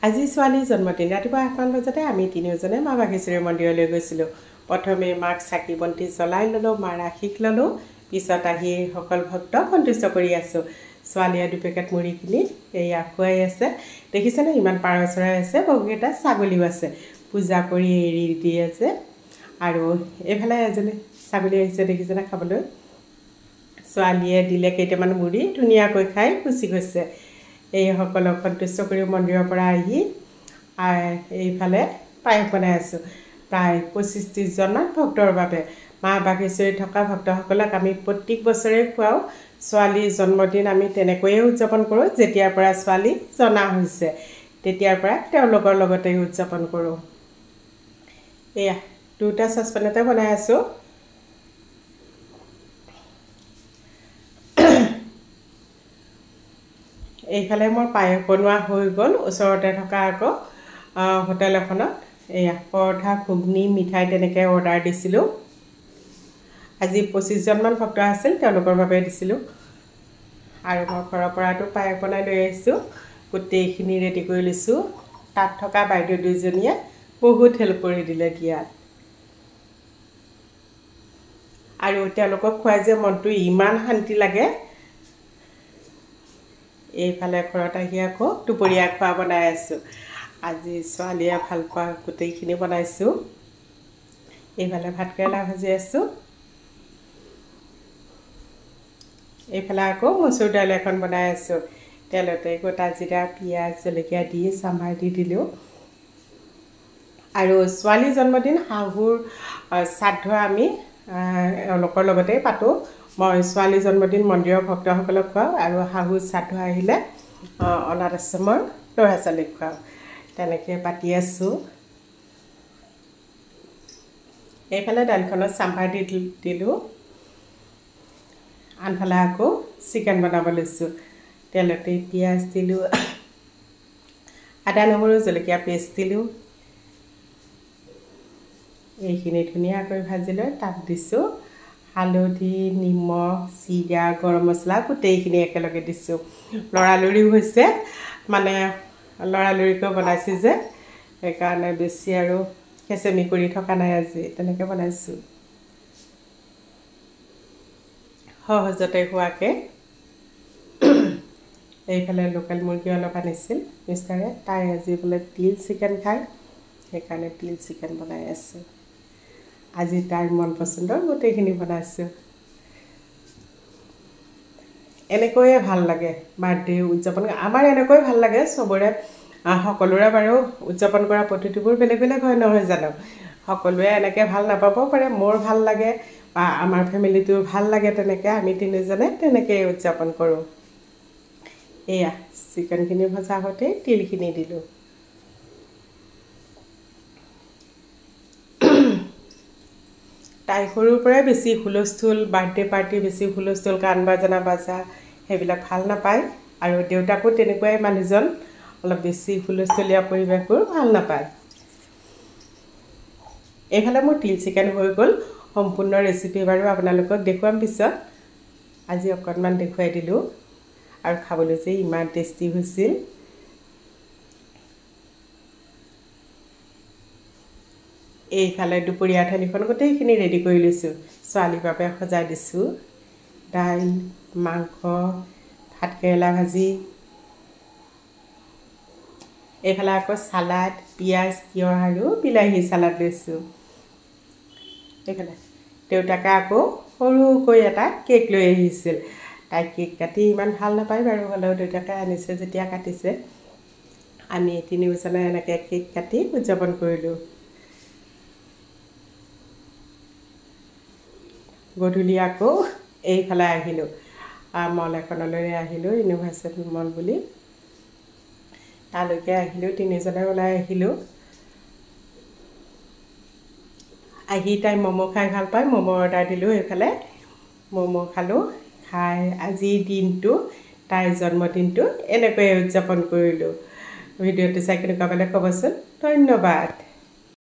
আজি ছোৱালীৰ জন্মদিন। ৰাতিপুৱা 8মান বজাতে আমি তিনিওজনে মা বাঘেশ্বৰী মন্দিৰলৈ গৈছিলোঁ। প্ৰথমে মাক চাকি বন্তি জ্বলাই ল'লোঁ, মাৰ আশীষ ল'লোঁ। পিছত আহি সকল ভক্তক সন্তুষ্ট কৰি আছোঁ। ছোৱালীয়ে 2 পেকেট মুড়ি কিনি এয়া খুৱাই আছে। দেখিছেনে ইমান পাৰ চৰাই আছে, বহুকেইটা ছাগলীও আছে। পূজা কৰি এৰি দি আছে। আৰু এইফালে এজনী ছাগলী আহিছে, দেখিছেনে খাবলৈ। ছোৱালীয়ে দিলে কেইটামান মুড়ি, ধুনীয়াকৈ খাই গুচি গৈছে। এই সকলক সন্তুষ্ট কৰি মন্দিৰৰ পৰা আহি এইফালে পায়স বনাই আছোঁ। প্ৰায় 25-30 জনমান ভক্তৰ বাবে। মা বাঘেশ্বৰী থকা ভক্তসকলক আমি প্ৰত্যেক বছৰে খুৱাওঁ। ছোৱালীৰ জন্মদিন আমি তেনেকৈয়ে উদযাপন কৰোঁ। যেতিয়াৰ পৰা ছোৱালী জনা হৈছে তেতিয়াৰ পৰা তেওঁলোকৰ লগতে উদযাপন কৰোঁ। এয়া 2টা চচপেনতে বনাই আছোঁ। এইফালে মোৰ পায়স বনোৱা হৈ গ'ল। ওচৰতে থকা আকৌ হোটেল এখনত এয়া পৰঠা, ঘুগনি, মিঠাই তেনেকৈ অৰ্ডাৰ দিছিলোঁ। আজি 25 জনমান ভক্ত আছিল, তেওঁলোকৰ বাবে দিছিলোঁ। আৰু মই ঘৰৰ পৰাতো পায়স বনাই লৈ আহিছোঁ। গোটেইখিনি ৰেডি কৰি লৈছোঁ। তাত থকা বাইদেউ 2জনীয়ে বহুত হেল্প কৰি দিলে দিয়াত। আৰু তেওঁলোকক খুৱাই যে মনটো ইমান শান্তি লাগে। এইফালে ঘৰত আহি আকৌ দুপৰীয়া খোৱা বনাই আছোঁ। আজি ছোৱালীয়ে ভাল পোৱা গোটেইখিনি বনাইছোঁ। এইফালে ভাতকেৰেলা ভাজি আছোঁ। এইফালে আকৌ মচুৰ দাইল এখন বনাই আছোঁ। তেলতে গোটা জিৰা, পিঁয়াজ, জলকীয়া দি চাম্ভাৰ দি দিলোঁ। আৰু ছোৱালীৰ জন্মদিন শাহুৰ শ্ৰাদ্ধ আমি এওঁলোকৰ লগতেই পাতোঁ। মই ছোৱালীৰ জন্মদিন মন্দিৰৰ ভক্তসকলক খুৱাওঁ আৰু শাহুৰ শ্ৰাদ্ধ আহিলে অনাথ আশ্ৰমৰ ল'ৰা ছোৱালীক খুৱাওঁ। তেনেকৈ পাতি আছোঁ। এইফালে দাইলখনত চাম্ভাৰ দি দিলোঁ। আনফালে আকৌ চিকেন বনাব লৈছোঁ। তেলতে পিঁয়াজ দিলোঁ, আদা নহৰু জলকীয়া পেষ্ট দিলোঁ। এইখিনি ধুনীয়াকৈ ভাজি লৈ তাত দিছোঁ হালধি, নিমখ, জিৰা, গৰম মছলা গোটেইখিনি একেলগে দিছোঁ। লৰালৰিও হৈছে, মানে লৰালৰিকৈ বনাইছোঁ যে, সেইকাৰণে বেছি আৰু খেচেমি কৰি থকা নাই। আজি তেনেকৈ বনাইছোঁ সহজতে হোৱাকৈ। এইফালে লোকেল মুৰ্গী অলপ আনিছিল মিষ্টাৰে, তাই আজি বোলে তিল চিকেন খায়, সেইকাৰণে তিল চিকেন বনাই আছোঁ। আজি তাইৰ মন পচন্দৰ গোটেইখিনি বনাইছোঁ। এনেকৈয়ে ভাল লাগে বাৰ্থডে উদযাপন। আমাৰ এনেকৈ ভাল লাগে চবৰে। সকলোৰে বাৰু উদযাপন কৰা পদ্ধতিবোৰ বেলেগ বেলেগ হয় নহয় জানো। সকলোৱে এনেকৈ ভাল নাপাব পাৰে। মোৰ ভাল লাগে বা আমাৰ ফেমিলিটো ভাল লাগে। তেনেকৈ আমি তিনিজনে তেনেকৈয়ে উদযাপন কৰোঁ। এয়া চিকেনখিনি ভজা হওঁতে তিলখিনি দিলোঁ। তাই সৰুৰ পৰাই বেছি হুলস্থুল, বাৰ্থডে পাৰ্টি বেছি হুলস্থুল, গান বাজনা বাজা সেইবিলাক ভাল নাপায়। আৰু দেউতাকো তেনেকুৱাই মানুহজন, অলপ বেছি হুলস্থুলীয়া পৰিৱেশবোৰ ভাল নাপায়। এইফালে মোৰ তিল চিকেন হৈ গ'ল। সম্পূৰ্ণ ৰেচিপি বাৰু আপোনালোকক দেখুৱাম পিছত। আজি অকণমান দেখুৱাই দিলোঁ। আৰু খাবলৈ যে ইমান টেষ্টি হৈছিল। এইফালে দুপৰীয়া থালিখন গোটেইখিনি ৰেডি কৰি লৈছোঁ। ছোৱালীৰ বাবে সজাই দিছোঁ। দাইল, মাংস, ভাতকেৰেলা ভাজি, এইফালে আকৌ চালাড, পিঁয়াজ, তিয়ঁহ আৰু বিলাহী চালাড লৈছোঁ। এইফালে দেউতাকে আকৌ সৰুকৈ এটা কেক লৈ আহিছিল। তাই কেক কাটি ইমান ভাল নাপায় বাৰু, হ'লেও দেউতাকে আনিছে যেতিয়া কাটিছে। আমি তিনিওজনে এনেকৈ কেক কাটি উদযাপন কৰিলোঁ। গধূলি আকৌ এইফালে আহিলোঁ, মল এখনলৈ আহিলোঁ, ইউনিভাৰ্চিটি মল বুলি। তালৈকে আহিলোঁ, তিনিজনে ওলাই আহিলোঁ। আহি তাই ম'ম' খাই ভাল পায়, ম'ম' অৰ্ডাৰ দিলোঁ। এইফালে ম'ম' খালোঁ। খাই আজিৰ দিনটো, তাইৰ জন্মদিনটো এনেকৈয়ে উদযাপন কৰিলোঁ। ভিডিঅ'টো চাই কেনেকুৱা পালে ক'বচোন। ধন্যবাদ।